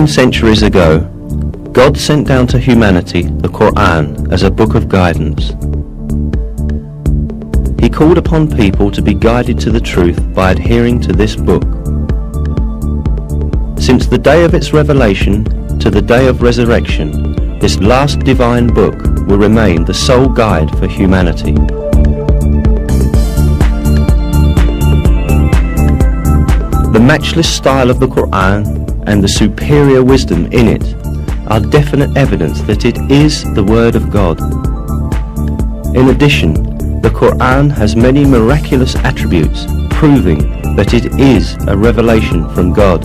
14 centuries ago, God sent down to humanity the Quran as a book of guidance. He called upon people to be guided to the truth by adhering to this book. Since the day of its revelation to the day of resurrection, this last divine book will remain the sole guide for humanity. The matchless style of the Quran and the superior wisdom in it are definite evidence that it is the Word of God. In addition, the Quran has many miraculous attributes proving that it is a revelation from God.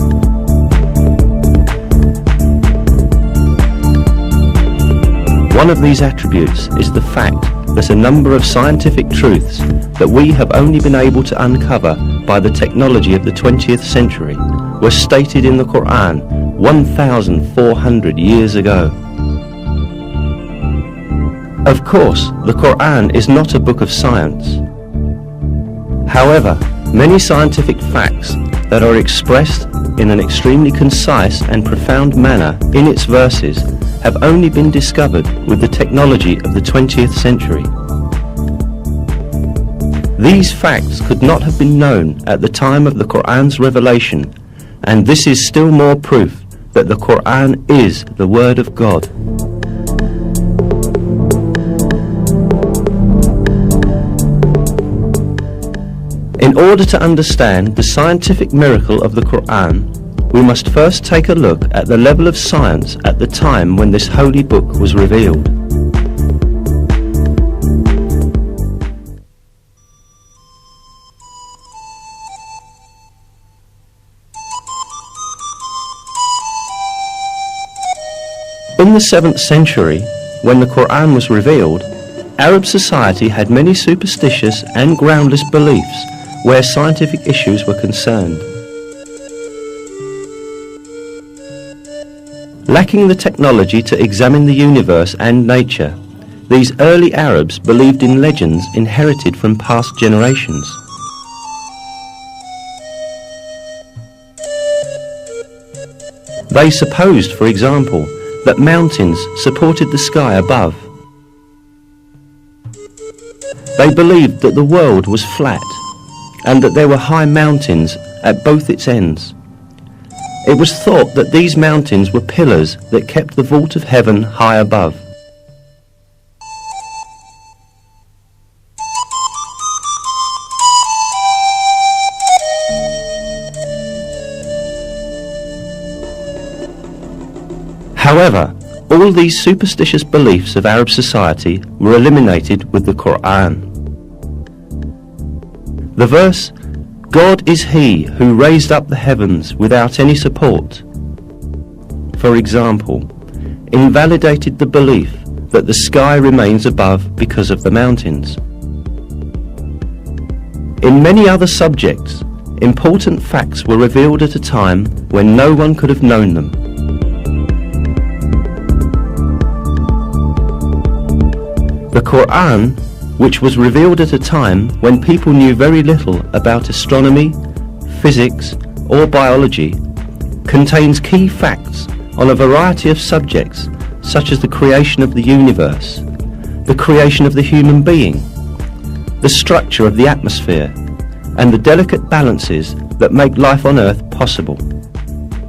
One of these attributes is the fact that a number of scientific truths that we have only been able to uncover by the technology of the 20th century were stated in the Quran 1,400 years ago. Of course, the Quran is not a book of science. However, many scientific facts that are expressed in an extremely concise and profound manner in its verses have only been discovered with the technology of the 20th century. These facts could not have been known at the time of the Quran's revelation, and this is still more proof that the Quran is the Word of God. In order to understand the scientific miracle of the Quran, we must first take a look at the level of science at the time when this holy book was revealed. In the 7th century, when the Quran was revealed, Arab society had many superstitious and groundless beliefs where scientific issues were concerned. Lacking the technology to examine the universe and nature, these early Arabs believed in legends inherited from past generations. They supposed, for example, that mountains supported the sky above. They believed that the world was flat and that there were high mountains at both its ends. It was thought that these mountains were pillars that kept the vault of heaven high above. However, all these superstitious beliefs of Arab society were eliminated with the Quran. The verse, "God is He who raised up the heavens without any support," for example, invalidated the belief that the sky remains above because of the mountains. In many other subjects, important facts were revealed at a time when no one could have known them. The Quran, which was revealed at a time when people knew very little about astronomy, physics, or biology, contains key facts on a variety of subjects such as the creation of the universe, the creation of the human being, the structure of the atmosphere, and the delicate balances that make life on Earth possible.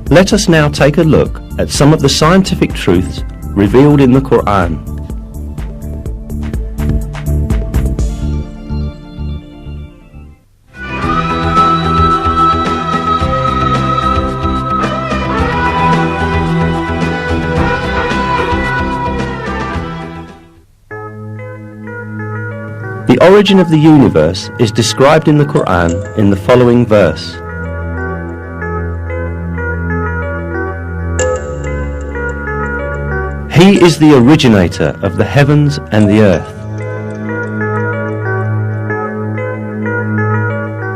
Let us now take a look at some of the scientific truths revealed in the Quran. The origin of the universe is described in the Quran in the following verse. He is the originator of the heavens and the earth.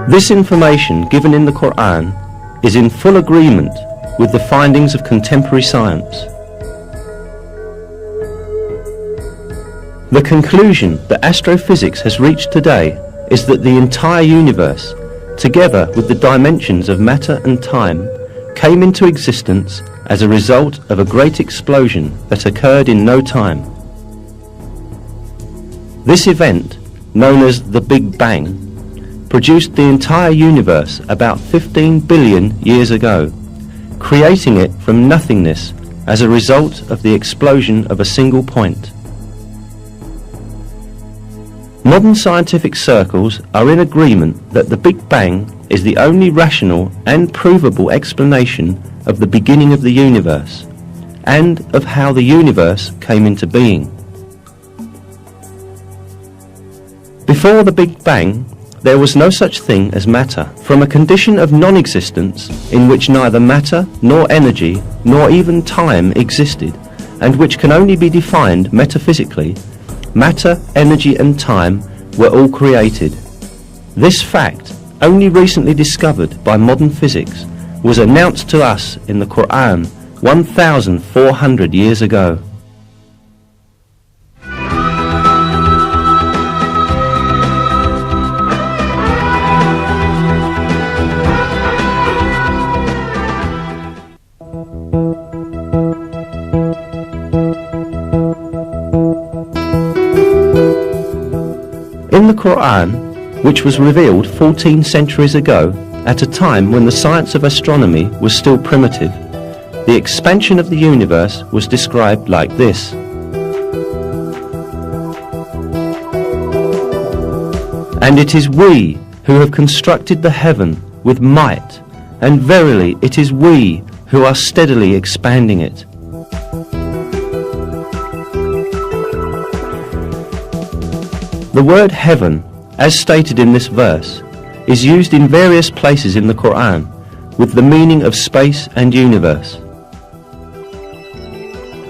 This information given in the Quran is in full agreement with the findings of contemporary science. The conclusion that astrophysics has reached today is that the entire universe, together with the dimensions of matter and time, came into existence as a result of a great explosion that occurred in no time. This event, known as the Big Bang, produced the entire universe about 15 billion years ago, creating it from nothingness as a result of the explosion of a single point. Modern scientific circles are in agreement that the Big Bang is the only rational and provable explanation of the beginning of the universe, and of how the universe came into being. Before the Big Bang, there was no such thing as matter. From a condition of non-existence in which neither matter nor energy nor even time existed, and which can only be defined metaphysically, matter, energy and time were all created. This fact, only recently discovered by modern physics, was announced to us in the Quran 1,400 years ago. In the Quran, which was revealed 14 centuries ago, at a time when the science of astronomy was still primitive, the expansion of the universe was described like this. And it is we who have constructed the heaven with might, and verily it is we who are steadily expanding it. The word heaven, as stated in this verse, is used in various places in the Quran with the meaning of space and universe.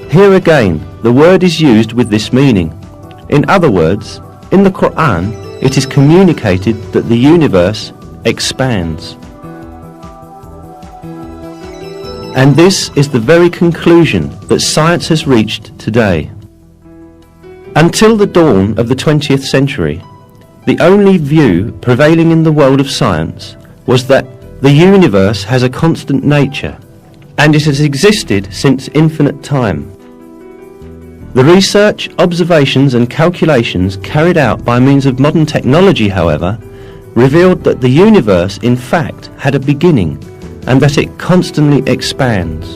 Here again, the word is used with this meaning. In other words, in the Quran, it is communicated that the universe expands. And this is the very conclusion that science has reached today. Until the dawn of the 20th century, the only view prevailing in the world of science was that the universe has a constant nature, and it has existed since infinite time. The research, observations and calculations carried out by means of modern technology, however, revealed that the universe in fact had a beginning, and that it constantly expands.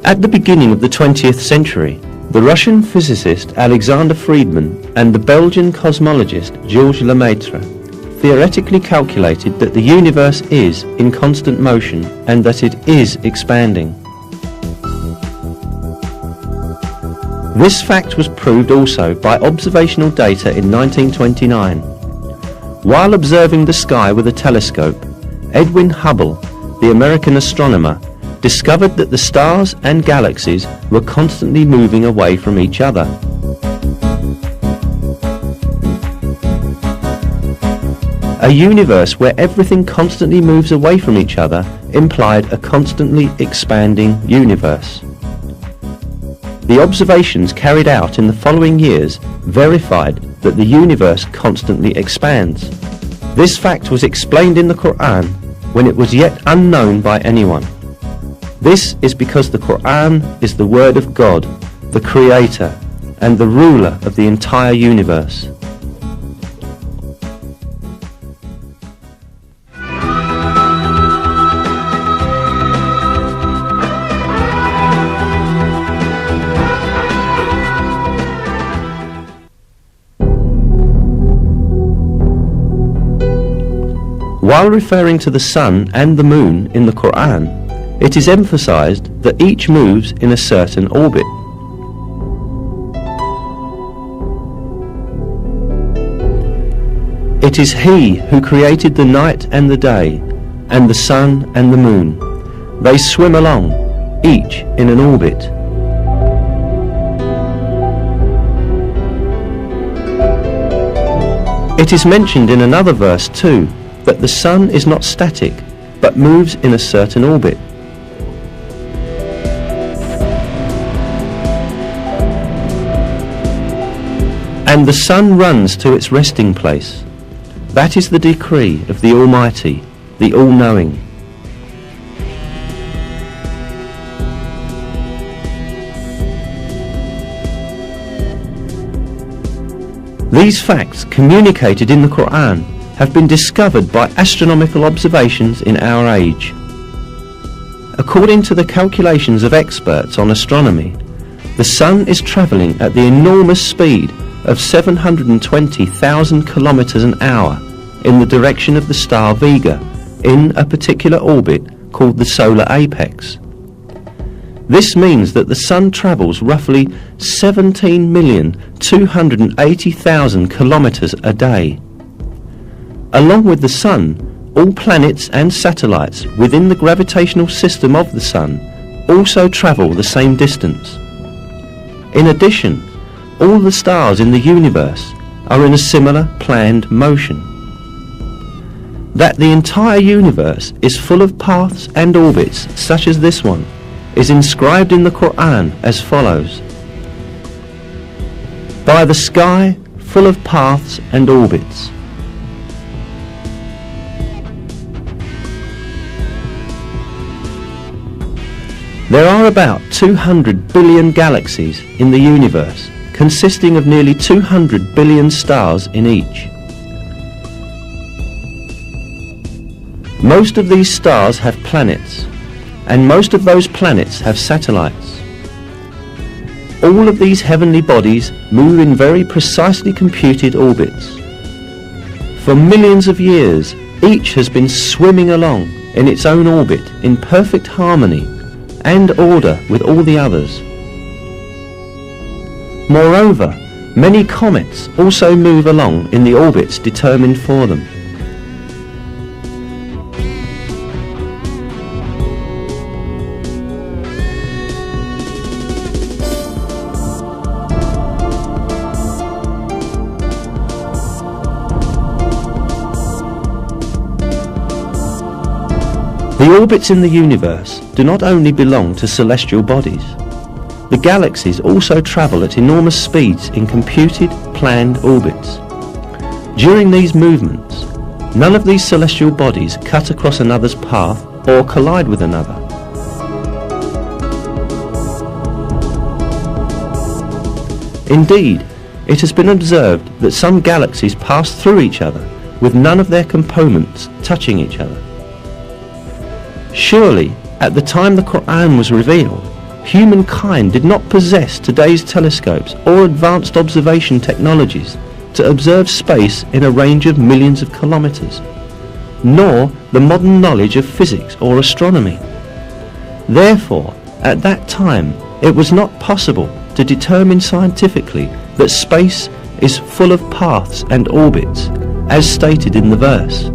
At the beginning of the 20th century, the Russian physicist Alexander Friedmann and the Belgian cosmologist Georges Lemaitre theoretically calculated that the universe is in constant motion and that it is expanding. This fact was proved also by observational data in 1929. While observing the sky with a telescope, Edwin Hubble, the American astronomer, discovered that the stars and galaxies were constantly moving away from each other. A universe where everything constantly moves away from each other implied a constantly expanding universe. The observations carried out in the following years verified that the universe constantly expands. This fact was explained in the Quran when it was yet unknown by anyone. This is because the Quran is the word of God, the Creator, and the ruler of the entire universe. While referring to the sun and the moon in the Quran, it is emphasized that each moves in a certain orbit. It is He who created the night and the day, and the sun and the moon. They swim along, each in an orbit. It is mentioned in another verse too, that the sun is not static, but moves in a certain orbit. And the sun runs to its resting place. That is the decree of the Almighty, the All-Knowing. These facts, communicated in the Quran, have been discovered by astronomical observations in our age. According to the calculations of experts on astronomy, the Sun is travelling at the enormous speed of 720,000 kilometres an hour in the direction of the star Vega in a particular orbit called the solar apex. This means that the Sun travels roughly 17,280,000 kilometres a day. Along with the Sun, all planets and satellites within the gravitational system of the Sun also travel the same distance. In addition, all the stars in the universe are in a similar planned motion. That the entire universe is full of paths and orbits such as this one is inscribed in the Quran as follows: by the sky full of paths and orbits. There are about 200 billion galaxies in the universe, consisting of nearly 200 billion stars in each. Most of these stars have planets, and most of those planets have satellites. All of these heavenly bodies move in very precisely computed orbits. For millions of years, each has been swimming along in its own orbit in perfect harmony and order with all the others. Moreover, many comets also move along in the orbits determined for them. The orbits in the universe do not only belong to celestial bodies. The galaxies also travel at enormous speeds in computed, planned orbits. During these movements, none of these celestial bodies cut across another's path or collide with another. Indeed, it has been observed that some galaxies pass through each other with none of their components touching each other. Surely, at the time the Quran was revealed, humankind did not possess today's telescopes or advanced observation technologies to observe space in a range of millions of kilometres, nor the modern knowledge of physics or astronomy. Therefore, at that time, it was not possible to determine scientifically that space is full of paths and orbits, as stated in the verse.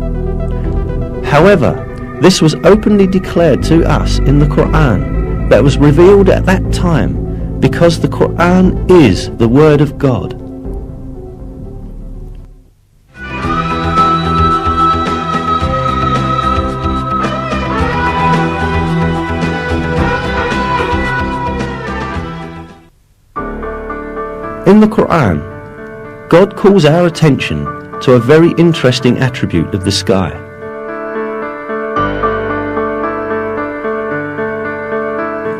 However, this was openly declared to us in the Quran that was revealed at that time, because the Quran is the Word of God. In the Quran, God calls our attention to a very interesting attribute of the sky.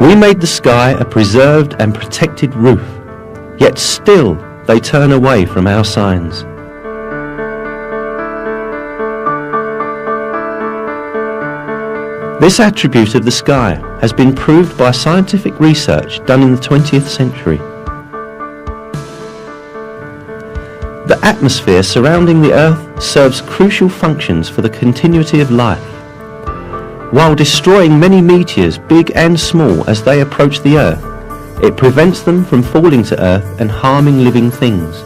We made the sky a preserved and protected roof, yet still they turn away from our signs. This attribute of the sky has been proved by scientific research done in the 20th century. The atmosphere surrounding the Earth serves crucial functions for the continuity of life. While destroying many meteors, big and small, as they approach the Earth, it prevents them from falling to Earth and harming living things.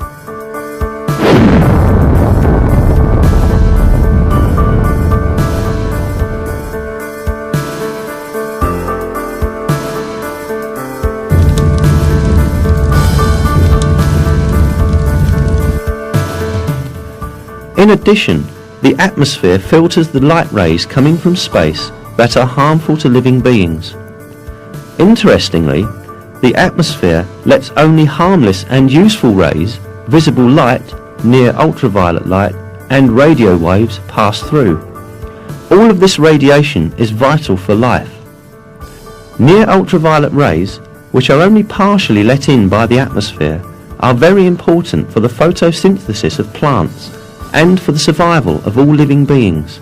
In addition, the atmosphere filters the light rays coming from space that are harmful to living beings. Interestingly, the atmosphere lets only harmless and useful rays, visible light, near ultraviolet light, and radio waves pass through. All of this radiation is vital for life. Near ultraviolet rays, which are only partially let in by the atmosphere, are very important for the photosynthesis of plants and for the survival of all living beings.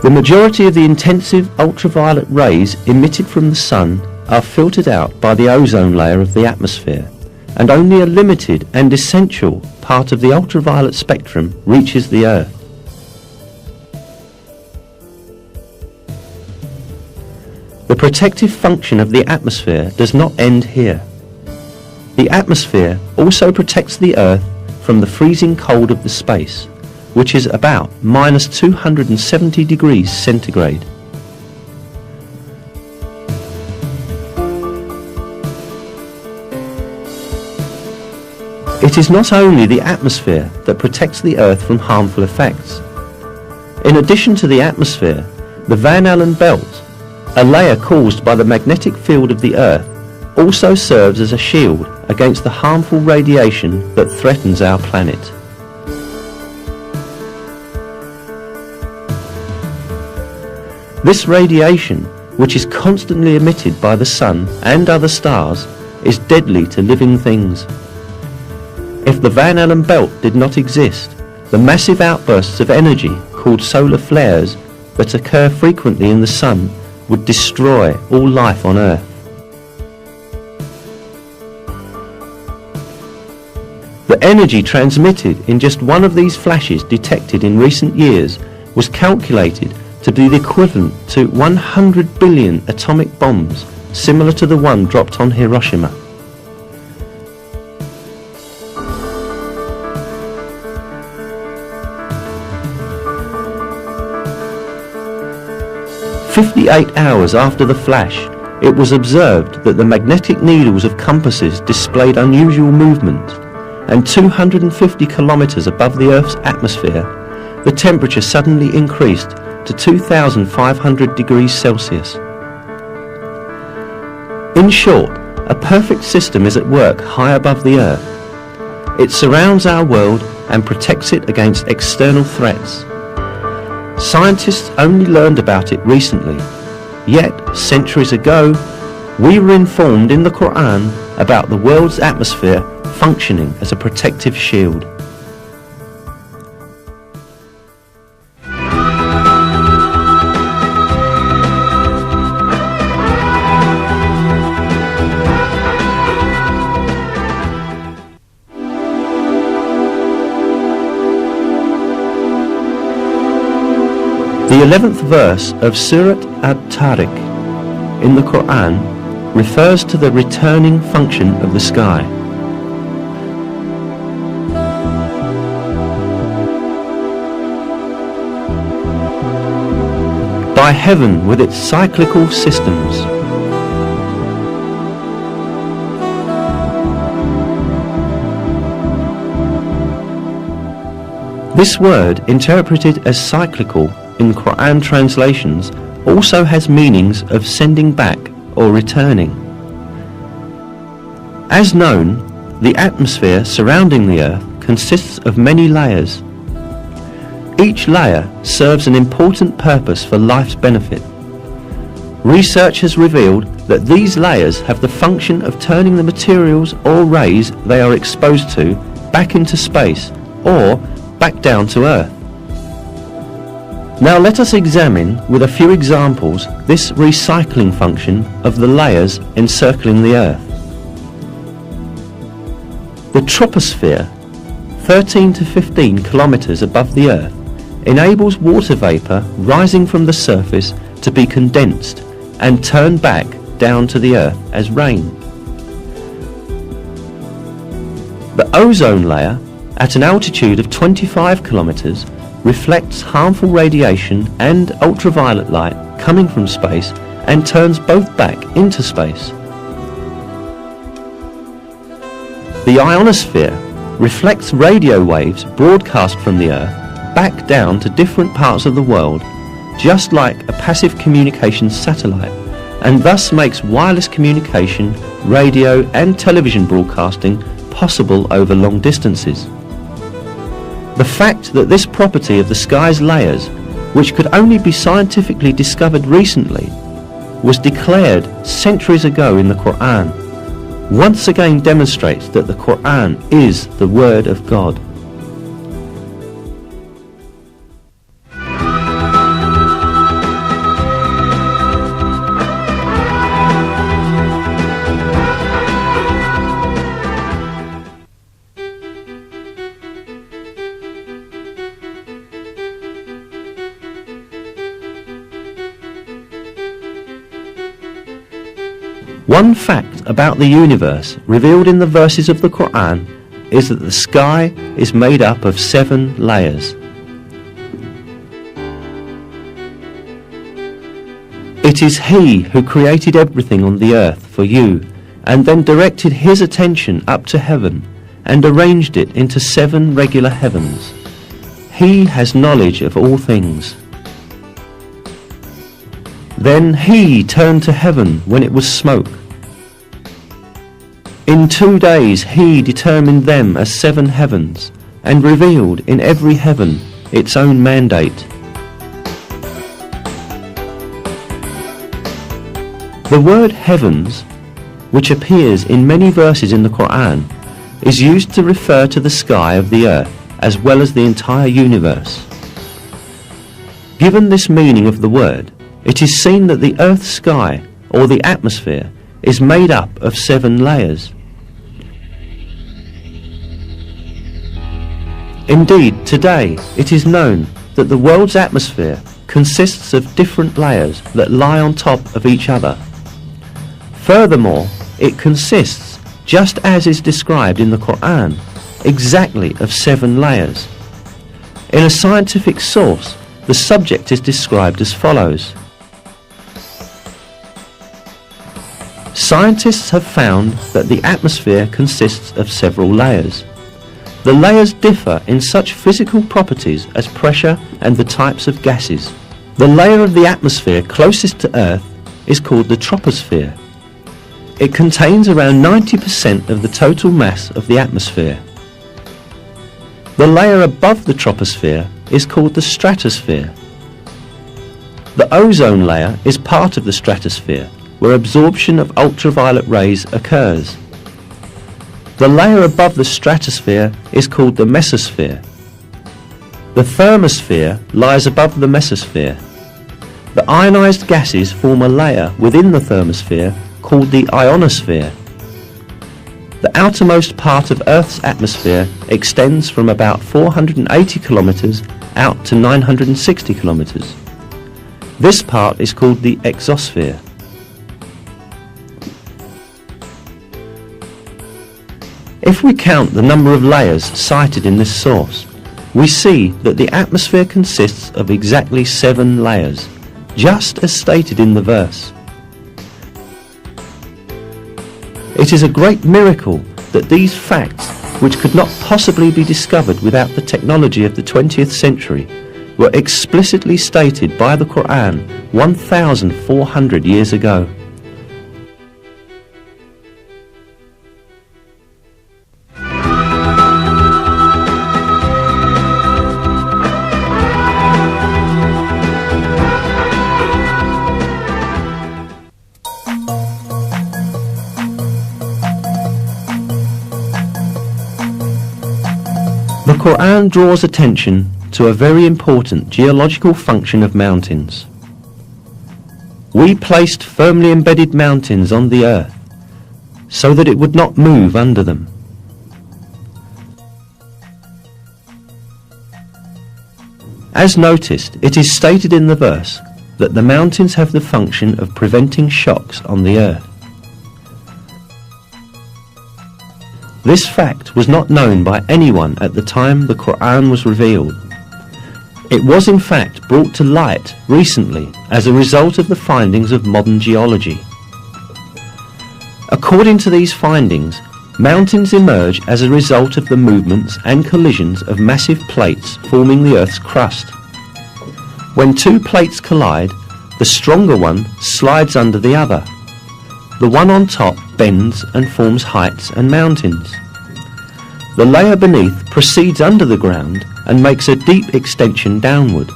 The majority of the intensive ultraviolet rays emitted from the sun are filtered out by the ozone layer of the atmosphere, and only a limited and essential part of the ultraviolet spectrum reaches the Earth. The protective function of the atmosphere does not end here. The atmosphere also protects the Earth from the freezing cold of the space, which is about minus 270 degrees centigrade. It is not only the atmosphere that protects the Earth from harmful effects. In addition to the atmosphere, the Van Allen belt, a layer caused by the magnetic field of the Earth, also serves as a shield against the harmful radiation that threatens our planet. This radiation, which is constantly emitted by the Sun and other stars, is deadly to living things. If the Van Allen belt did not exist, the massive outbursts of energy called solar flares that occur frequently in the Sun would destroy all life on Earth. The energy transmitted in just one of these flashes detected in recent years was calculated to be the equivalent to 100 billion atomic bombs, similar to the one dropped on Hiroshima. "58 hours after the flash, it was observed that the magnetic needles of compasses displayed unusual movement, and 250 kilometers above the Earth's atmosphere, the temperature suddenly increased to 2,500 degrees Celsius. In short, a perfect system is at work high above the Earth. It surrounds our world and protects it against external threats. Scientists only learned about it recently, yet centuries ago we were informed in the Quran about the world's atmosphere functioning as a protective shield. The 11th verse of Surat At-Tariq in the Quran refers to the returning function of the sky. By heaven with its cyclical systems. This word, interpreted as cyclical in Quran translations, also has meanings of sending back or returning. As known, the atmosphere surrounding the Earth consists of many layers. Each layer serves an important purpose for life's benefit. Research has revealed that these layers have the function of turning the materials or rays they are exposed to back into space or back down to Earth. Now let us examine with a few examples this recycling function of the layers encircling the Earth. The troposphere, 13 to 15 kilometers above the Earth, enables water vapor rising from the surface to be condensed and turned back down to the Earth as rain. The ozone layer, at an altitude of 25 kilometers, reflects harmful radiation and ultraviolet light coming from space and turns both back into space. The ionosphere reflects radio waves broadcast from the Earth back down to different parts of the world, just like a passive communications satellite, and thus makes wireless communication, radio and television broadcasting possible over long distances. The fact that this property of the sky's layers, which could only be scientifically discovered recently, was declared centuries ago in the Quran, once again demonstrates that the Quran is the Word of God. One fact about the universe revealed in the verses of the Quran is that the sky is made up of 7 layers. It is He who created everything on the earth for you and then directed His attention up to heaven and arranged it into 7 regular heavens. He has knowledge of all things. Then He turned to heaven when it was smoke. In 2 days He determined them as 7 heavens and revealed in every heaven its own mandate. The word heavens, which appears in many verses in the Quran, is used to refer to the sky of the earth as well as the entire universe. Given this meaning of the word, it is seen that the earth's sky, or the atmosphere, is made up of 7 layers. Indeed, today it is known that the world's atmosphere consists of different layers that lie on top of each other. Furthermore, it consists, just as is described in the Quran, exactly of 7 layers. In a scientific source, the subject is described as follows. Scientists have found that the atmosphere consists of several layers. The layers differ in such physical properties as pressure and the types of gases. The layer of the atmosphere closest to Earth is called the troposphere. It contains around 90% of the total mass of the atmosphere. The layer above the troposphere is called the stratosphere. The ozone layer is part of the stratosphere, where absorption of ultraviolet rays occurs. The layer above the stratosphere is called the mesosphere. The thermosphere lies above the mesosphere. The ionized gases form a layer within the thermosphere called the ionosphere. The outermost part of Earth's atmosphere extends from about 480 kilometers out to 960 kilometers. This part is called the exosphere. If we count the number of layers cited in this source, we see that the atmosphere consists of exactly 7 layers, just as stated in the verse. It is a great miracle that these facts, which could not possibly be discovered without the technology of the 20th century, were explicitly stated by the Quran 1,400 years ago. The Quran draws attention to a very important geological function of mountains. We placed firmly embedded mountains on the earth so that it would not move under them. As noticed, it is stated in the verse that the mountains have the function of preventing shocks on the earth. This fact was not known by anyone at the time the Quran was revealed. It was in fact brought to light recently as a result of the findings of modern geology. According to these findings, mountains emerge as a result of the movements and collisions of massive plates forming the Earth's crust. When 2 plates collide, the stronger one slides under the other. The one on top bends and forms heights and mountains. The layer beneath proceeds under the ground and makes a deep extension downward.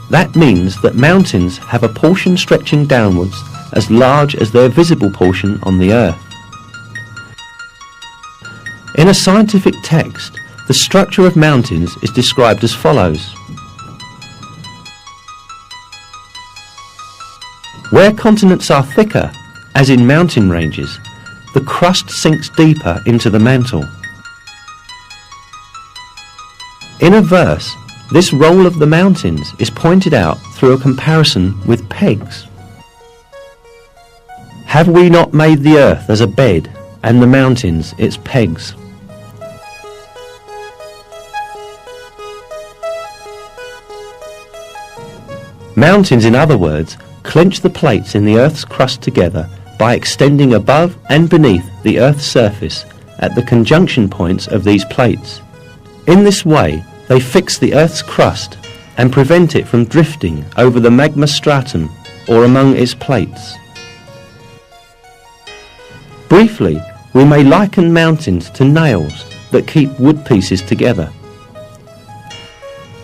That means that mountains have a portion stretching downwards as large as their visible portion on the earth. In a scientific text, the structure of mountains is described as follows. Where continents are thicker, as in mountain ranges, the crust sinks deeper into the mantle. In a verse, this role of the mountains is pointed out through a comparison with pegs. Have we not made the earth as a bed, and the mountains its pegs? Mountains, in other words, clench the plates in the earth's crust together by extending above and beneath the earth's surface at the conjunction points of these plates. In this way, they fix the earth's crust and prevent it from drifting over the magma stratum or among its plates. Briefly, we may liken mountains to nails that keep wood pieces together.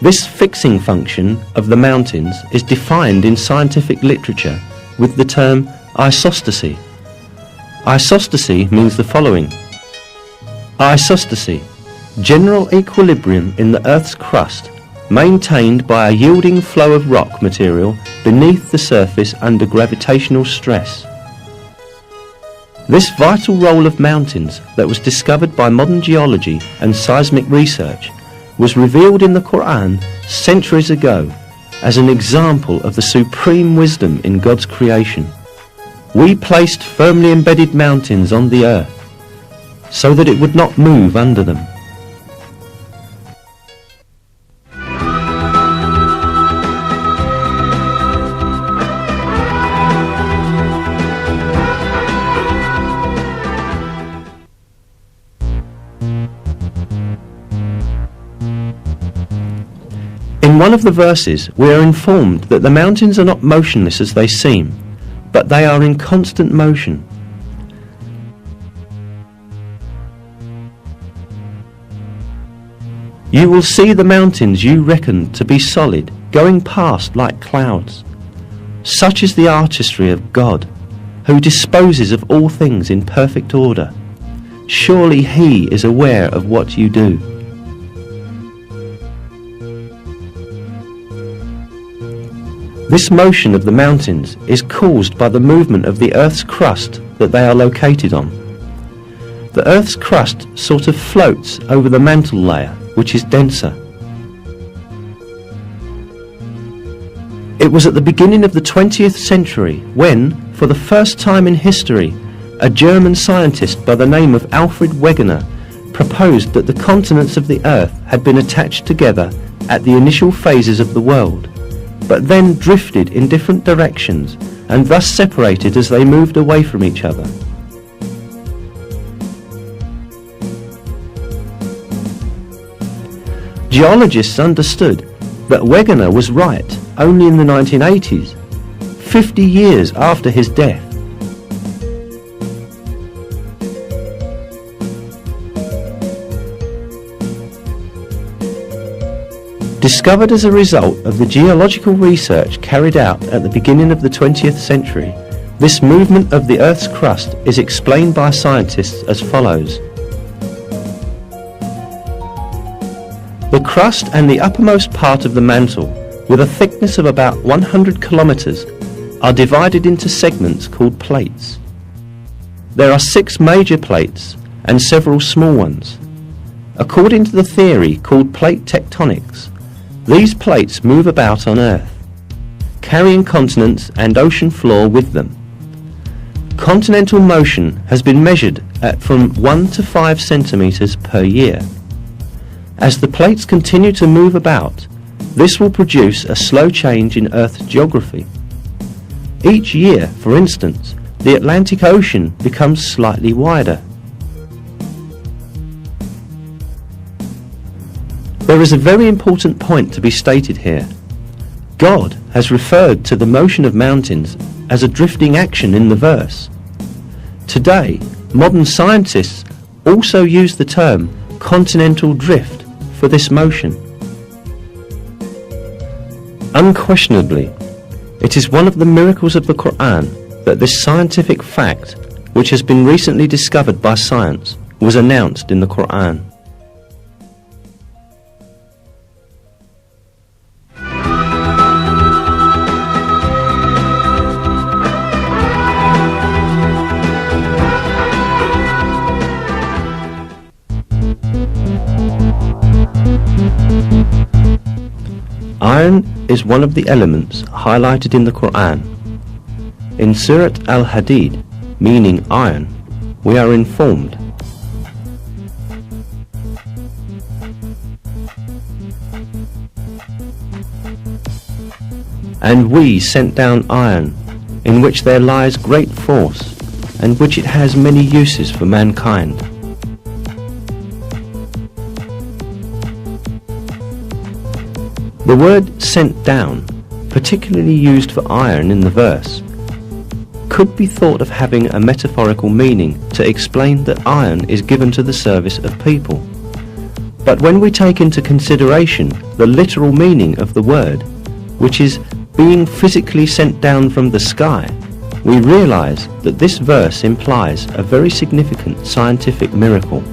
This fixing function of the mountains is defined in scientific literature with the term isostasy. Isostasy means the following. Isostasy, general equilibrium in the Earth's crust, maintained by a yielding flow of rock material beneath the surface under gravitational stress. This vital role of mountains that was discovered by modern geology and seismic research was revealed in the Quran centuries ago as an example of the supreme wisdom in God's creation. We placed firmly embedded mountains on the earth so that it would not move under them. In one of the verses, we are informed that the mountains are not motionless as they seem, but they are in constant motion. You will see the mountains you reckoned to be solid going past like clouds. Such is the artistry of God, who disposes of all things in perfect order. Surely He is aware of what you do. This motion of the mountains is caused by the movement of the Earth's crust that they are located on. The Earth's crust sort of floats over the mantle layer, which is denser. It was at the beginning of the 20th century when, for the first time in history, a German scientist by the name of Alfred Wegener proposed that the continents of the Earth had been attached together at the initial phases of the world, but then drifted in different directions and thus separated as they moved away from each other. Geologists understood that Wegener was right only in the 1980s, 50 years after his death. Discovered as a result of the geological research carried out at the beginning of the 20th century, this movement of the Earth's crust is explained by scientists as follows. The crust and the uppermost part of the mantle, with a thickness of about 100 kilometers, are divided into segments called plates. There are 6 major plates and several small ones. According to the theory called plate tectonics, these plates move about on Earth, carrying continents and ocean floor with them. Continental motion has been measured at from 1 to 5 centimeters per year. As the plates continue to move about, this will produce a slow change in Earth's geography. Each year, for instance, the Atlantic Ocean becomes slightly wider. There is a very important point to be stated here. God has referred to the motion of mountains as a drifting action in the verse. Today, modern scientists also use the term continental drift for this motion. Unquestionably, it is one of the miracles of the Quran that this scientific fact, which has been recently discovered by science, was announced in the Quran. Iron is one of the elements highlighted in the Quran. In Surat al-Hadid, meaning iron, we are informed, "And we sent down iron, in which there lies great force, and which it has many uses for mankind." The word "sent down," particularly used for iron in the verse, could be thought of having a metaphorical meaning to explain that iron is given to the service of people. But when we take into consideration the literal meaning of the word, which is being physically sent down from the sky, we realize that this verse implies a very significant scientific miracle.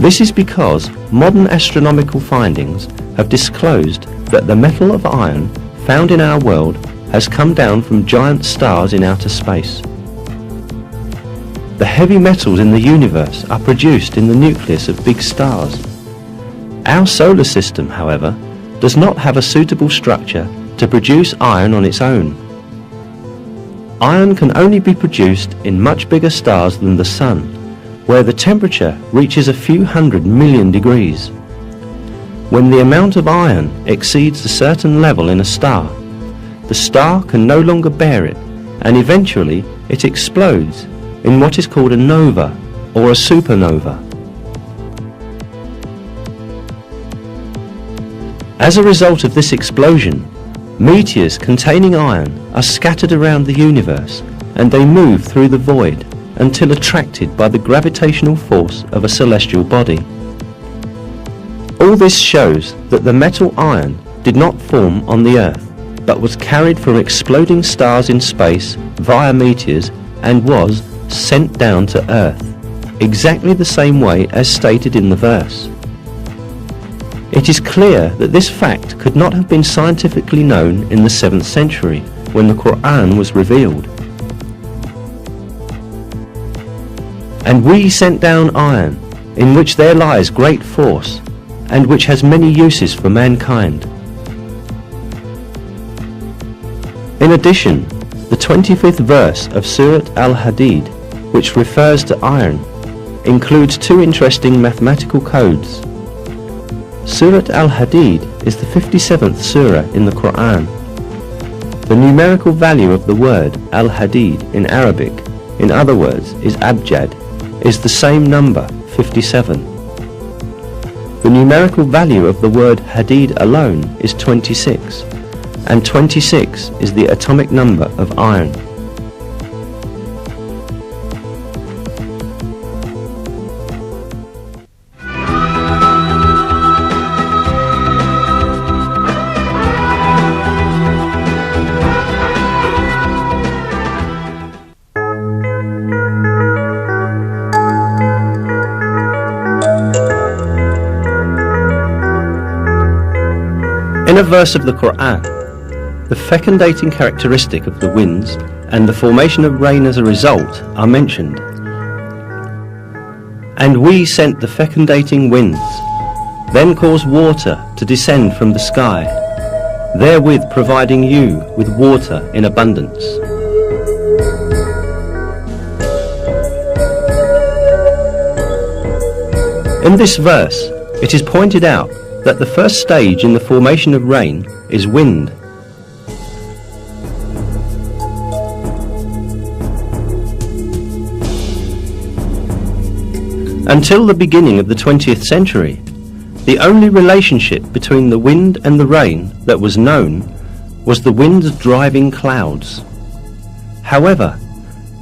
This is because modern astronomical findings have disclosed that the metal of iron found in our world has come down from giant stars in outer space. The heavy metals in the universe are produced in the nucleus of big stars. Our solar system, however, does not have a suitable structure to produce iron on its own. Iron can only be produced in much bigger stars than the Sun, where the temperature reaches a few 100 million degrees. When the amount of iron exceeds a certain level in a star, the star can no longer bear it, and eventually it explodes in what is called a nova or a supernova. As a result of this explosion, meteors containing iron are scattered around the universe, and they move through the void until attracted by the gravitational force of a celestial body. All this shows that the metal iron did not form on the Earth, but was carried from exploding stars in space via meteors and was sent down to Earth, exactly the same way as stated in the verse. It is clear that this fact could not have been scientifically known in the 7th century, when the Quran was revealed. "And we sent down iron, in which there lies great force, and which has many uses for mankind." In addition, the 25th verse of Surat al-Hadid, which refers to iron, includes two interesting mathematical codes. Surat al-Hadid is the 57th surah in the Quran. The numerical value of the word al-Hadid in Arabic, in other words, is abjad, is the same number, 57. The numerical value of the word Hadid alone is 26, and 26 is the atomic number of iron. In a verse of the Quran, the fecundating characteristic of the winds and the formation of rain as a result are mentioned. "And we sent the fecundating winds, then caused water to descend from the sky, therewith providing you with water in abundance." In this verse, it is pointed out that the first stage in the formation of rain is wind. Until the beginning of the 20th century, the only relationship between the wind and the rain that was known was the wind's driving clouds. However,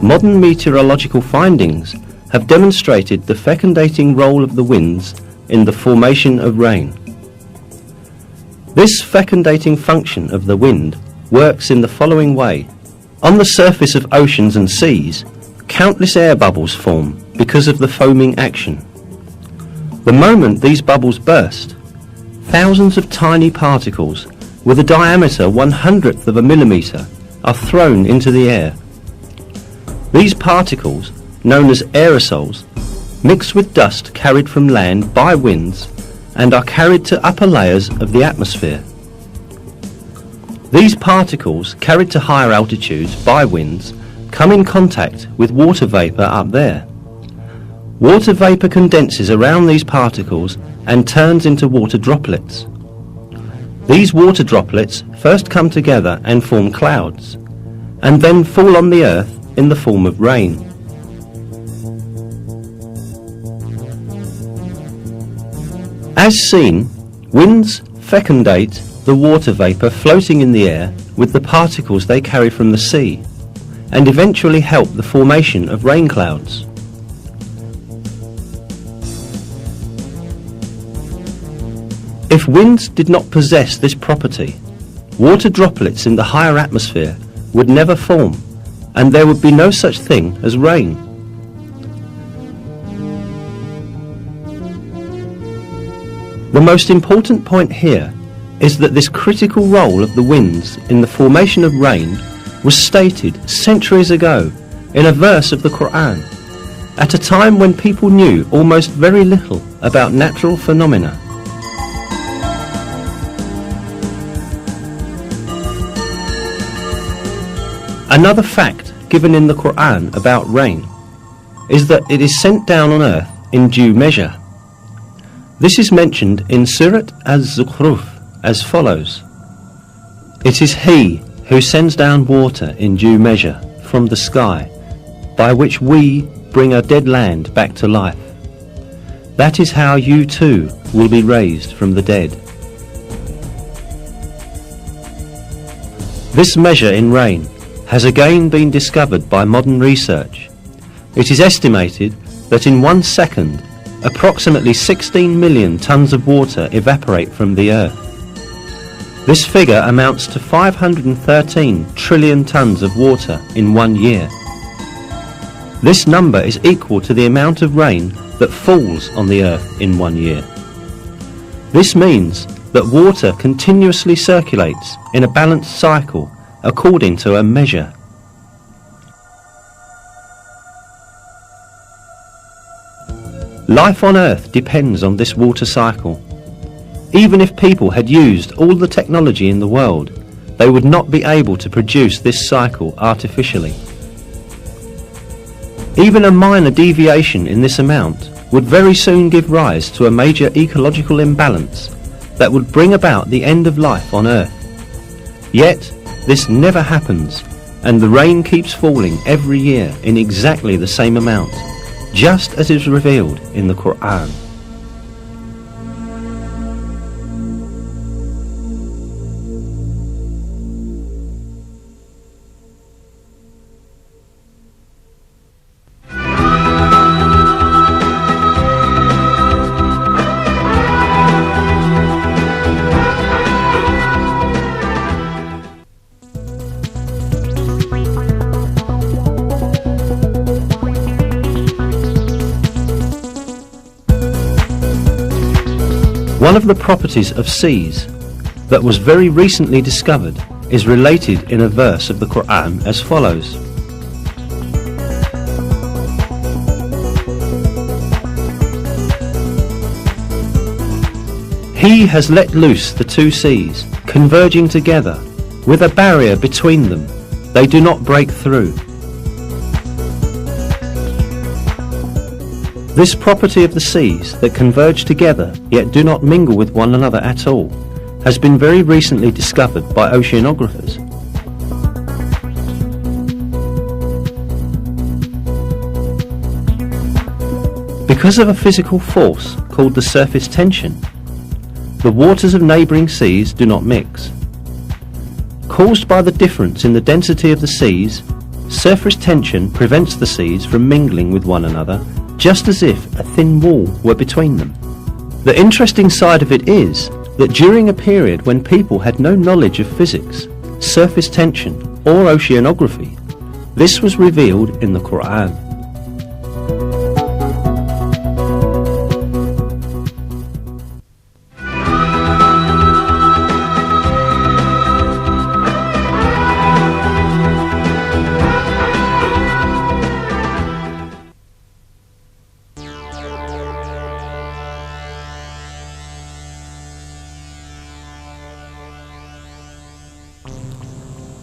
modern meteorological findings have demonstrated the fecundating role of the winds in the formation of rain. This fecundating function of the wind works in the following way. On the surface of oceans and seas, countless air bubbles form because of the foaming action. The moment these bubbles burst, thousands of tiny particles with a diameter 1/100th of a millimetre are thrown into the air. These particles, known as aerosols, mix with dust carried from land by winds and are carried to upper layers of the atmosphere. These particles, carried to higher altitudes by winds, come in contact with water vapour up there. Water vapour condenses around these particles and turns into water droplets. These water droplets first come together and form clouds, and then fall on the earth in the form of rain. As seen, winds fecundate the water vapour floating in the air with the particles they carry from the sea, and eventually help the formation of rain clouds. If winds did not possess this property, water droplets in the higher atmosphere would never form, and there would be no such thing as rain. The most important point here is that this critical role of the winds in the formation of rain was stated centuries ago in a verse of the Quran, at a time when people knew almost very little about natural phenomena. Another fact given in the Quran about rain is that it is sent down on earth in due measure. This is mentioned in Surat Az-Zukhruf as follows: "It is He who sends down water in due measure from the sky, by which we bring a dead land back to life. That is how you too will be raised from the dead." This measure in rain has again been discovered by modern research. It is estimated that in 1 second, approximately 16 million tons of water evaporate from the earth. This figure amounts to 513 trillion tons of water in 1 year. This number is equal to the amount of rain that falls on the earth in 1 year. This means that water continuously circulates in a balanced cycle according to a measure. Life on Earth depends on this water cycle. Even if people had used all the technology in the world, they would not be able to produce this cycle artificially. Even a minor deviation in this amount would very soon give rise to a major ecological imbalance that would bring about the end of life on Earth. Yet, this never happens, and the rain keeps falling every year in exactly the same amount, just as is revealed in the Quran. One of the properties of seas that was very recently discovered is related in a verse of the Quran as follows: "He has let loose the two seas, converging together, with a barrier between them. They do not break through." This property of the seas that converge together yet do not mingle with one another at all has been very recently discovered by oceanographers. Because of a physical force called the surface tension, the waters of neighbouring seas do not mix. Caused by the difference in the density of the seas, surface tension prevents the seas from mingling with one another, just as if a thin wall were between them. The interesting side of it is that during a period when people had no knowledge of physics, surface tension, or oceanography. This was revealed in the Quran.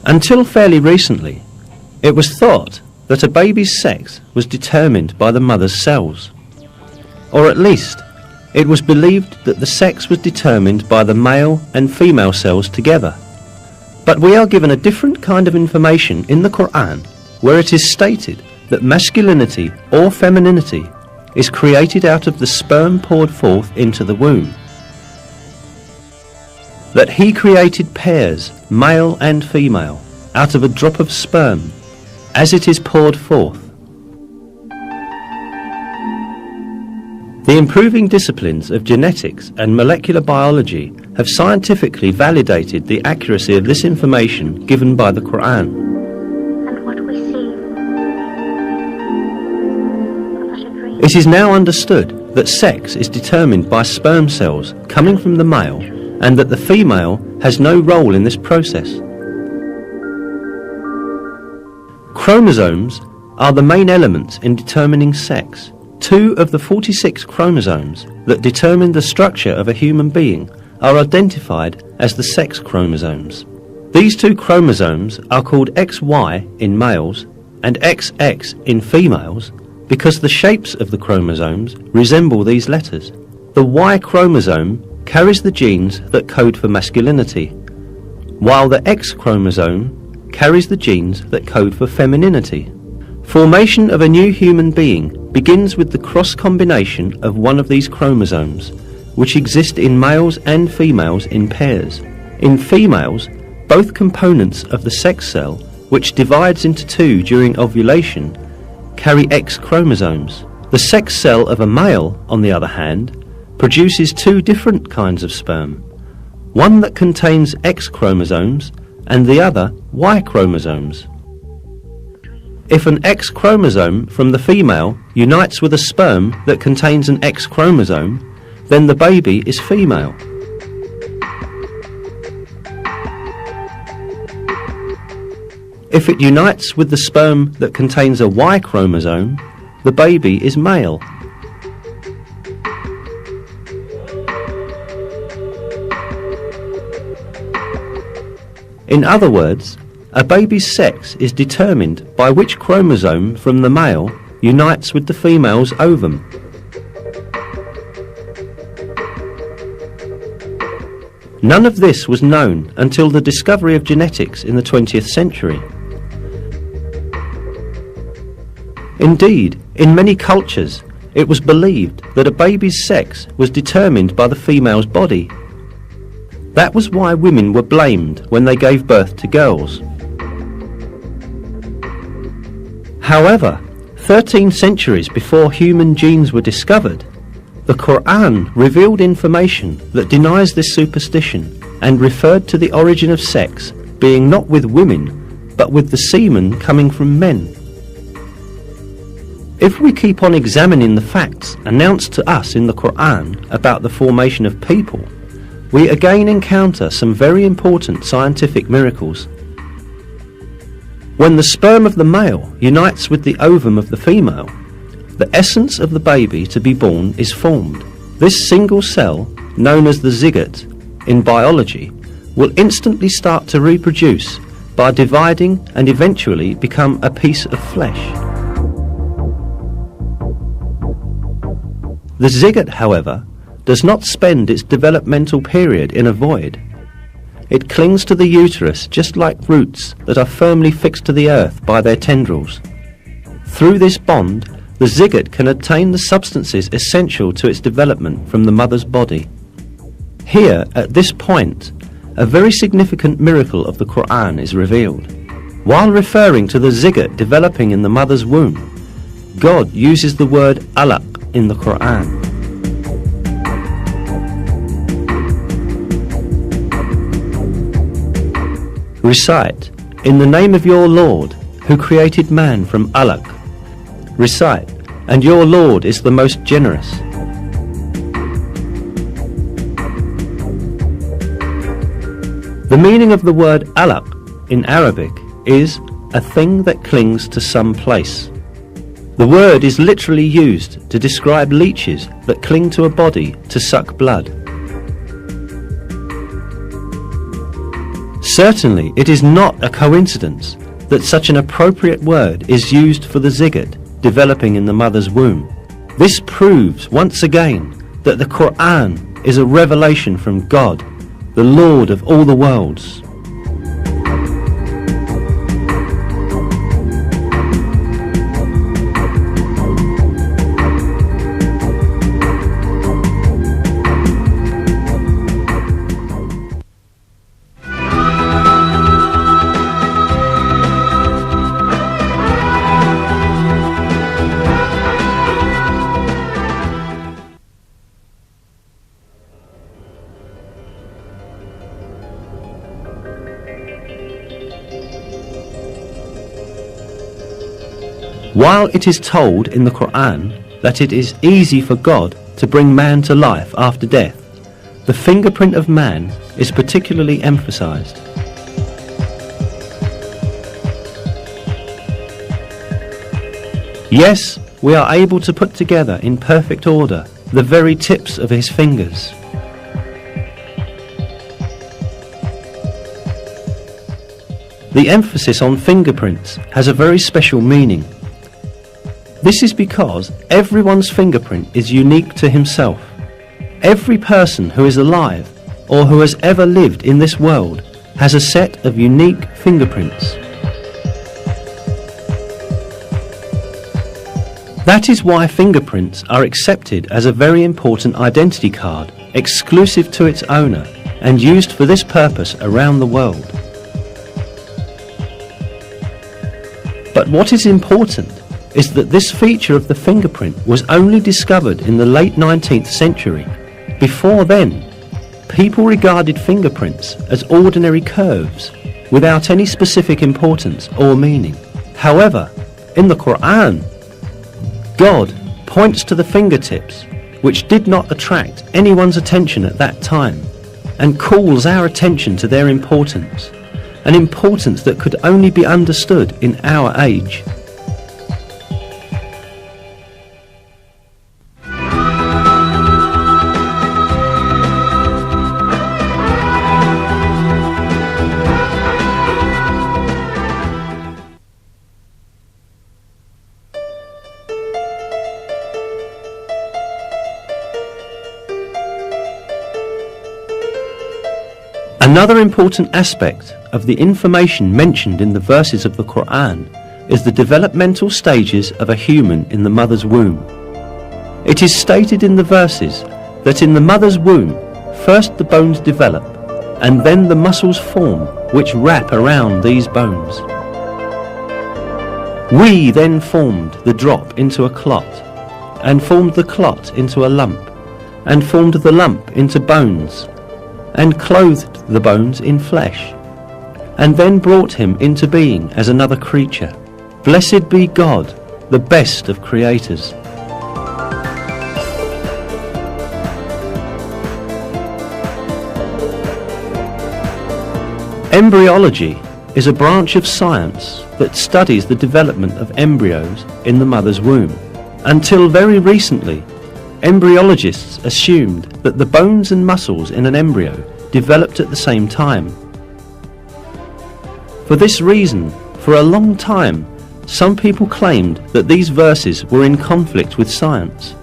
Until fairly recently, it was thought that a baby's sex was determined by the mother's cells. Or at least, it was believed that the sex was determined by the male and female cells together. But we are given a different kind of information in the Quran, where it is stated that masculinity or femininity is created out of the sperm poured forth into the womb. That he created pairs, male and female, out of a drop of sperm, as it is poured forth. The improving disciplines of genetics and molecular biology have scientifically validated the accuracy of this information given by the Quran. And what we see. It is now understood that sex is determined by sperm cells coming from the male, and that the female has no role in this process. Chromosomes are the main elements in determining sex. 2 of the 46 chromosomes that determine the structure of a human being are identified as the sex chromosomes. These 2 chromosomes are called XY in males and XX in females because the shapes of the chromosomes resemble these letters. The Y chromosome carries the genes that code for masculinity, while the X chromosome carries the genes that code for femininity. Formation of a new human being begins with the cross combination of one of these chromosomes, which exist in males and females in pairs. In females, both components of the sex cell, which divides into 2 during ovulation, carry X chromosomes. The sex cell of a male, on the other hand, produces 2 different kinds of sperm, one that contains X chromosomes and the other Y chromosomes. If an X chromosome from the female unites with a sperm that contains an X chromosome, then the baby is female. If it unites with the sperm that contains a Y chromosome, the baby is male. In other words, a baby's sex is determined by which chromosome from the male unites with the female's ovum. None of this was known until the discovery of genetics in the 20th century. Indeed, in many cultures, it was believed that a baby's sex was determined by the female's body. That was why women were blamed when they gave birth to girls. However, 13 centuries before human genes were discovered, the Quran revealed information that denies this superstition and referred to the origin of sex being not with women, but with the semen coming from men. If we keep on examining the facts announced to us in the Quran about the formation of people, we again encounter some very important scientific miracles. When the sperm of the male unites with the ovum of the female, the essence of the baby to be born is formed. This single cell, known as the zygote in biology, will instantly start to reproduce by dividing and eventually become a piece of flesh. The zygote, however, does not spend its developmental period in a void. It clings to the uterus just like roots that are firmly fixed to the earth by their tendrils. Through this bond, the zygote can obtain the substances essential to its development from the mother's body. Here, at this point, a very significant miracle of the Quran is revealed. While referring to the zygote developing in the mother's womb, God uses the word alaq in the Quran. Recite, in the name of your Lord, who created man from alaq. Recite, and your Lord is the most generous. The meaning of the word alaq in Arabic is a thing that clings to some place. The word is literally used to describe leeches that cling to a body to suck blood. Certainly, it is not a coincidence that such an appropriate word is used for the zygote developing in the mother's womb. This proves once again that the Quran is a revelation from God, the Lord of all the worlds. While it is told in the Quran that it is easy for God to bring man to life after death, the fingerprint of man is particularly emphasized. Yes, we are able to put together in perfect order the very tips of his fingers. The emphasis on fingerprints has a very special meaning. This is because everyone's fingerprint is unique to himself. Every person who is alive or who has ever lived in this world has a set of unique fingerprints. That is why fingerprints are accepted as a very important identity card, exclusive to its owner and used for this purpose around the world. But what is important is that this feature of the fingerprint was only discovered in the late 19th century. Before then, people regarded fingerprints as ordinary curves without any specific importance or meaning. However, in the Quran, God points to the fingertips, which did not attract anyone's attention at that time, and calls our attention to their importance, an importance that could only be understood in our age. Another important aspect of the information mentioned in the verses of the Quran is the developmental stages of a human in the mother's womb. It is stated in the verses that in the mother's womb, first the bones develop, and then the muscles form which wrap around these bones. We then formed the drop into a clot, and formed the clot into a lump, and formed the lump into bones, and clothed the bones in flesh, and then brought him into being as another creature. Blessed be God, the best of creators. Embryology is a branch of science that studies the development of embryos in the mother's womb. Until very recently, embryologists assumed that the bones and muscles in an embryo developed at the same time. For this reason, for a long time, some people claimed that these verses were in conflict with science.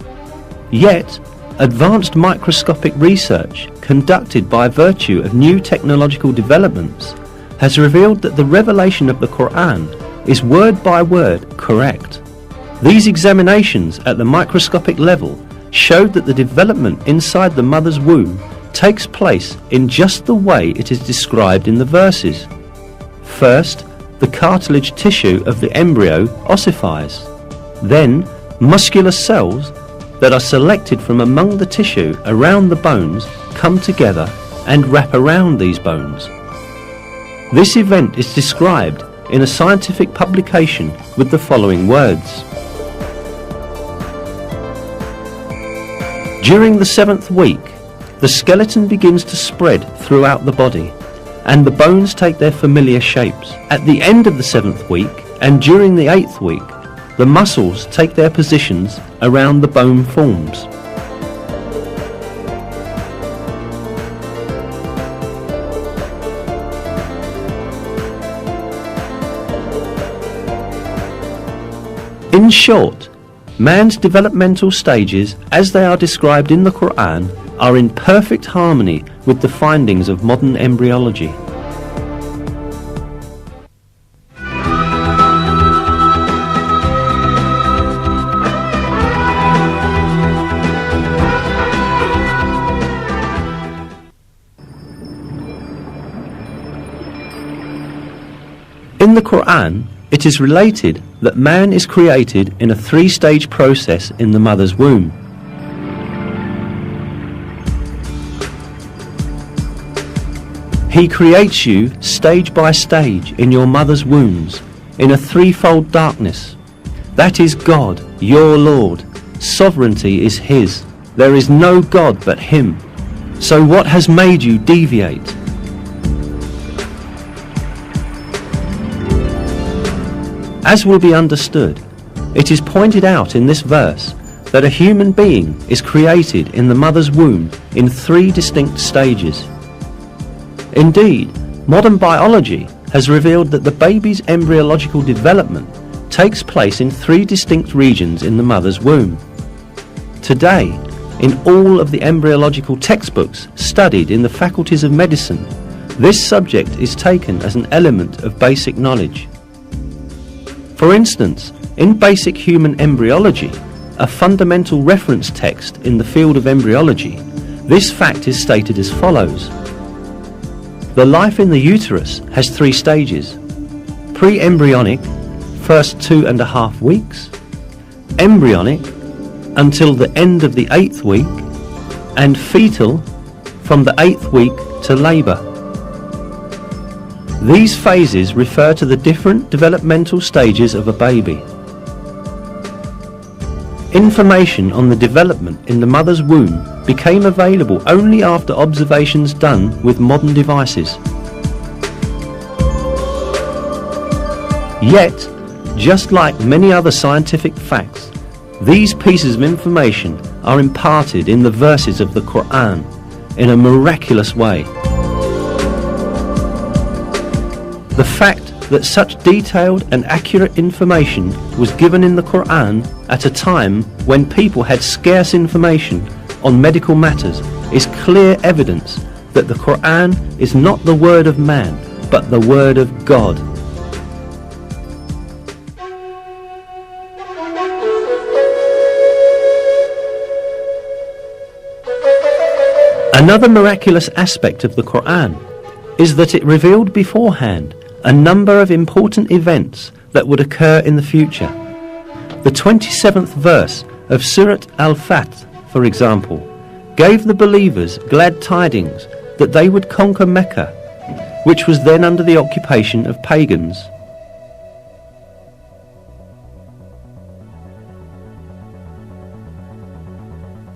Yet, advanced microscopic research conducted by virtue of new technological developments has revealed that the revelation of the Quran is word by word correct. These examinations at the microscopic level showed that the development inside the mother's womb takes place in just the way it is described in the verses. First, the cartilage tissue of the embryo ossifies. Then, muscular cells that are selected from among the tissue around the bones come together and wrap around these bones. This event is described in a scientific publication with the following words. During the 7th week, the skeleton begins to spread throughout the body, and the bones take their familiar shapes. At the end of the 7th week, and during the 8th week, the muscles take their positions around the bone forms. In short, man's developmental stages, as they are described in the Quran, are in perfect harmony with the findings of modern embryology. In the Quran, it is related that man is created in a 3-stage process in the mother's womb. He creates you stage by stage in your mother's wombs in a 3-fold darkness. That is God, your Lord. Sovereignty is His. There is no God but Him. So what has made you deviate? As will be understood, it is pointed out in this verse that a human being is created in the mother's womb in 3 distinct stages. Indeed, modern biology has revealed that the baby's embryological development takes place in 3 distinct regions in the mother's womb. Today, in all of the embryological textbooks studied in the faculties of medicine, this subject is taken as an element of basic knowledge. For instance, in Basic Human Embryology, a fundamental reference text in the field of embryology, this fact is stated as follows. The life in the uterus has 3 stages: pre-embryonic, first 2.5 weeks, embryonic, until the end of the 8th week, and fetal, from the 8th week to labour. These phases refer to the different developmental stages of a baby. Information on the development in the mother's womb became available only after observations done with modern devices. Yet, just like many other scientific facts, these pieces of information are imparted in the verses of the Quran in a miraculous way. The fact that such detailed and accurate information was given in the Quran at a time when people had scarce information on medical matters is clear evidence that the Quran is not the word of man, but the word of God. Another miraculous aspect of the Quran is that it revealed beforehand a number of important events that would occur in the future. The 27th verse of Surat Al-Fath, for example, gave the believers glad tidings that they would conquer Mecca, which was then under the occupation of pagans.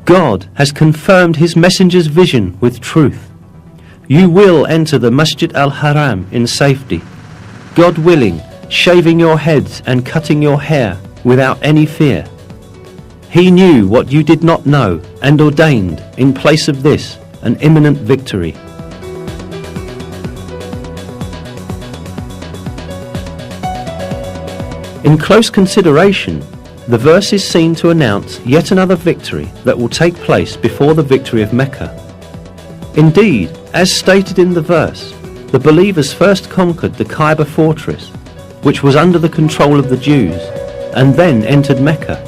God has confirmed His messenger's vision with truth. You will enter the Masjid al-Haram in safety, God willing, shaving your heads and cutting your hair without any fear. He knew what you did not know and ordained, in place of this, an imminent victory. In close consideration, the verses seem to announce yet another victory that will take place before the victory of Mecca. Indeed, as stated in the verse, the believers first conquered the Kaaba fortress, which was under the control of the Jews, and then entered Mecca.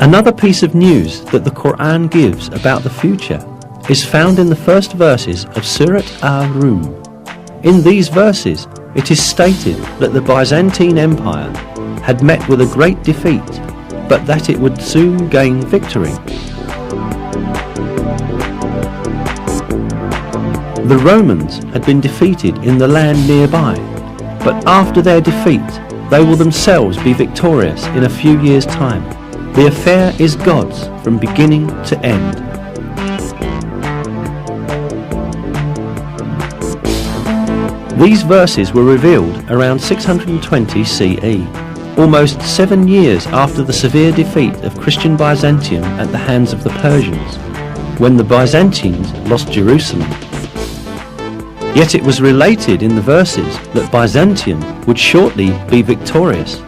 Another piece of news that the Quran gives about the future is found in the first verses of Surat al-Rum. In these verses, it is stated that the Byzantine Empire had met with a great defeat, but that it would soon gain victory. The Romans had been defeated in the land nearby, but after their defeat, they will themselves be victorious in a few years' time. The affair is God's from beginning to end. These verses were revealed around 620 CE, almost 7 years after the severe defeat of Christian Byzantium at the hands of the Persians, when the Byzantines lost Jerusalem. Yet it was related in the verses that Byzantium would shortly be victorious.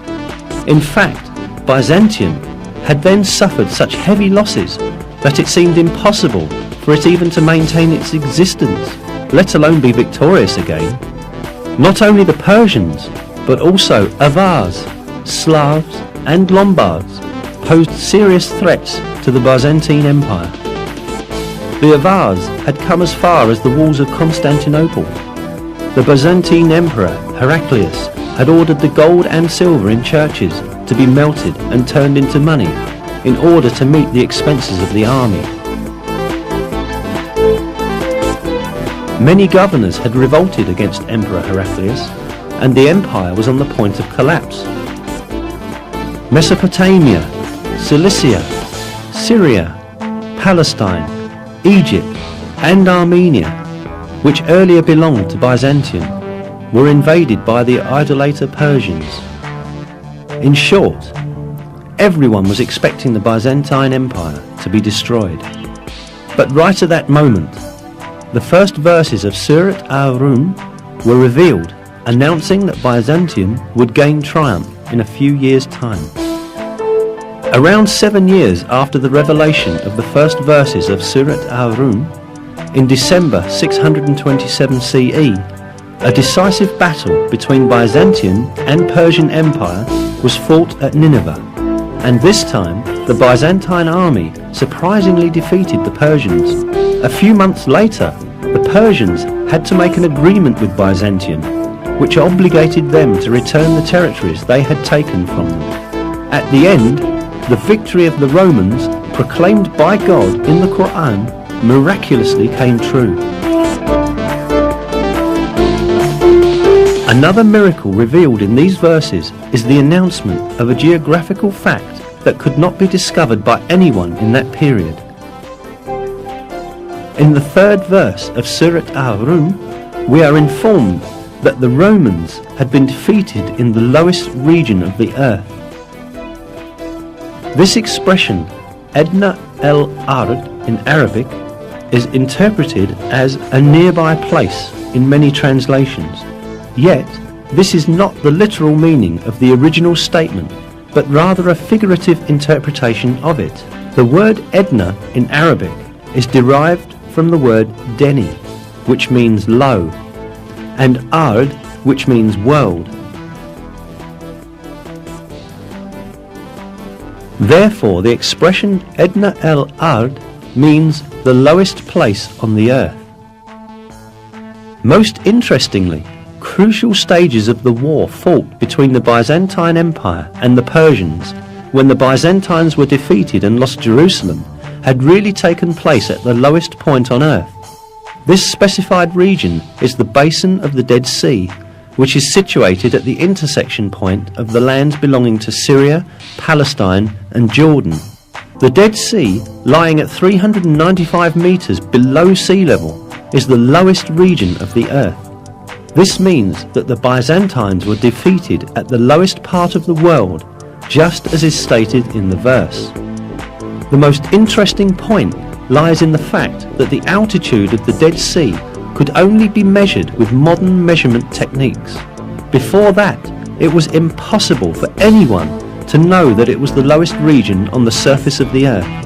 In fact, Byzantium had then suffered such heavy losses that it seemed impossible for it even to maintain its existence, let alone be victorious again. Not only the Persians, but also Avars, Slavs and Lombards posed serious threats to the Byzantine Empire. The Avars had come as far as the walls of Constantinople. The Byzantine Emperor Heraclius had ordered the gold and silver in churches to be melted and turned into money in order to meet the expenses of the army. Many governors had revolted against Emperor Heraclius, and the empire was on the point of collapse. Mesopotamia, Cilicia, Syria, Palestine, Egypt and Armenia, which earlier belonged to Byzantium, were invaded by the idolater Persians. In short, everyone was expecting the Byzantine Empire to be destroyed. But right at that moment, the first verses of Surat al-Rum were revealed, announcing that Byzantium would gain triumph in a few years' time. Around 7 years after the revelation of the first verses of Surat al-Rum, in December 627 CE, a decisive battle between Byzantium and Persian Empire was fought at Nineveh, and this time the Byzantine army surprisingly defeated the Persians. A few months later, the Persians had to make an agreement with Byzantium, which obligated them to return the territories they had taken from them. At the end, the victory of the Romans, proclaimed by God in the Quran, miraculously came true. Another miracle revealed in these verses is the announcement of a geographical fact that could not be discovered by anyone in that period. In the third verse of Surat al-Rum, we are informed that the Romans had been defeated in the lowest region of the earth. This expression, Adna el-Ard in Arabic, is interpreted as a nearby place in many translations. Yet, this is not the literal meaning of the original statement, but rather a figurative interpretation of it. The word Edna in Arabic is derived from the word Deni, which means low, and Ard, which means world. Therefore, the expression Edna el-Ard means the lowest place on the earth. Most interestingly, crucial stages of the war fought between the Byzantine Empire and the Persians, when the Byzantines were defeated and lost Jerusalem, had really taken place at the lowest point on earth. This specified region is the basin of the Dead Sea, which is situated at the intersection point of the lands belonging to Syria, Palestine and Jordan. The Dead Sea, lying at 395 meters below sea level, is the lowest region of the earth. This means that the Byzantines were defeated at the lowest part of the world, just as is stated in the verse. The most interesting point lies in the fact that the altitude of the Dead Sea could only be measured with modern measurement techniques. Before that, it was impossible for anyone to know that it was the lowest region on the surface of the earth.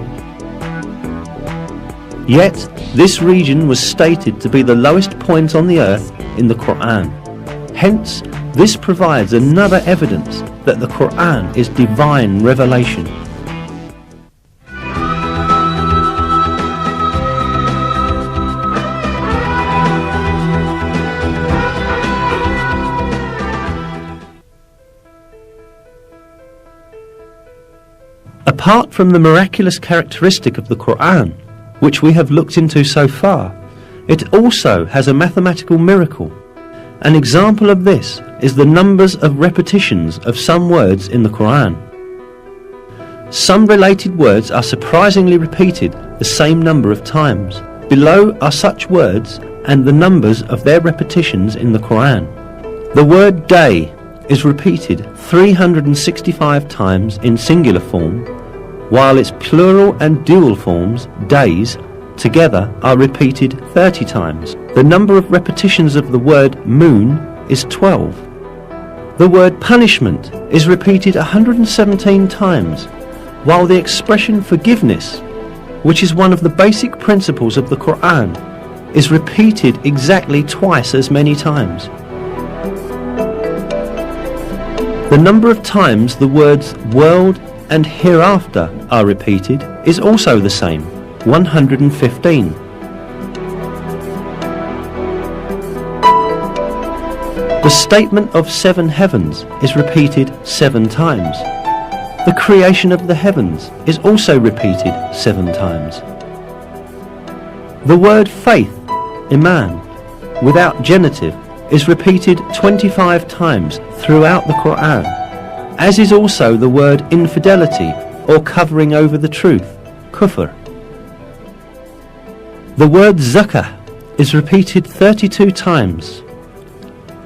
Yet, this region was stated to be the lowest point on the earth in the Quran. Hence, this provides another evidence that the Quran is divine revelation. Apart from the miraculous characteristic of the Quran, which we have looked into so far, it also has a mathematical miracle. An example of this is the numbers of repetitions of some words in the Quran. Some related words are surprisingly repeated the same number of times. Below are such words and the numbers of their repetitions in the Quran. The word day is repeated 365 times in singular form, while its plural and dual forms, days, together are repeated 30 times. The number of repetitions of the word moon is 12. The word punishment is repeated 117 times, while the expression forgiveness, which is one of the basic principles of the Quran, is repeated exactly twice as many times. The number of times the words world and hereafter are repeated is also the same, 115. The statement of 7 heavens is repeated 7 times. The creation of the heavens is also repeated 7 times. The word faith, iman, without genitive, is repeated 25 times throughout the Quran, as is also the word infidelity or covering over the truth, kufr. The word zakah is repeated 32 times,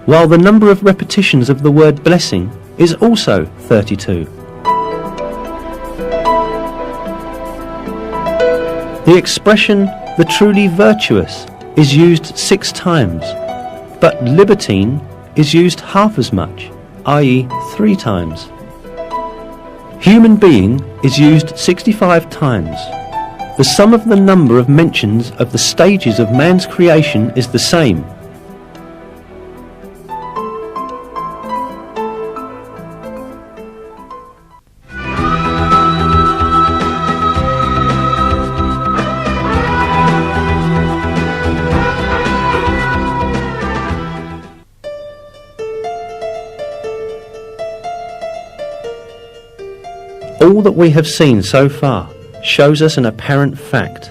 while the number of repetitions of the word blessing is also 32. The expression the truly virtuous is used 6 times, but libertine is used half as much, i.e. 3 times. Human being is used 65 times. The sum of the number of mentions of the stages of man's creation is the same. All that we have seen so far shows us an apparent fact.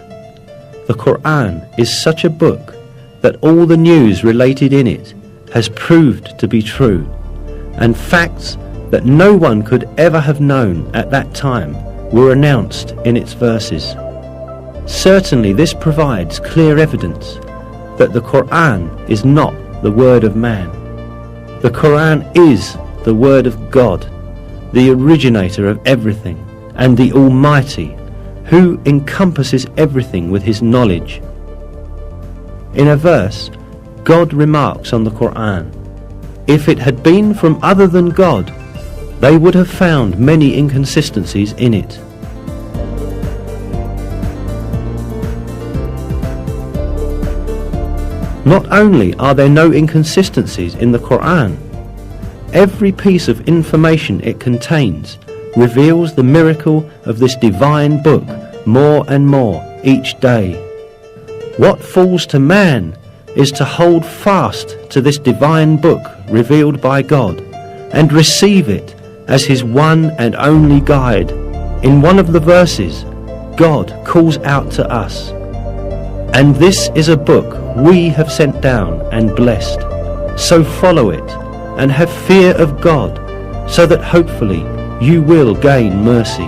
The Quran is such a book that all the news related in it has proved to be true, and facts that no one could ever have known at that time were announced in its verses. Certainly this provides clear evidence that the Quran is not the word of man. The Quran is the word of God, the originator of everything, and the Almighty, who encompasses everything with his knowledge. In a verse, God remarks on the Quran, "If it had been from other than God, they would have found many inconsistencies in it." Not only are there no inconsistencies in the Quran, every piece of information it contains reveals the miracle of this divine book more and more each day. What falls to man is to hold fast to this divine book revealed by God and receive it as his one and only guide. In one of the verses, God calls out to us, "And this is a book we have sent down and blessed, so follow it and have fear of God, so that hopefully you will gain mercy."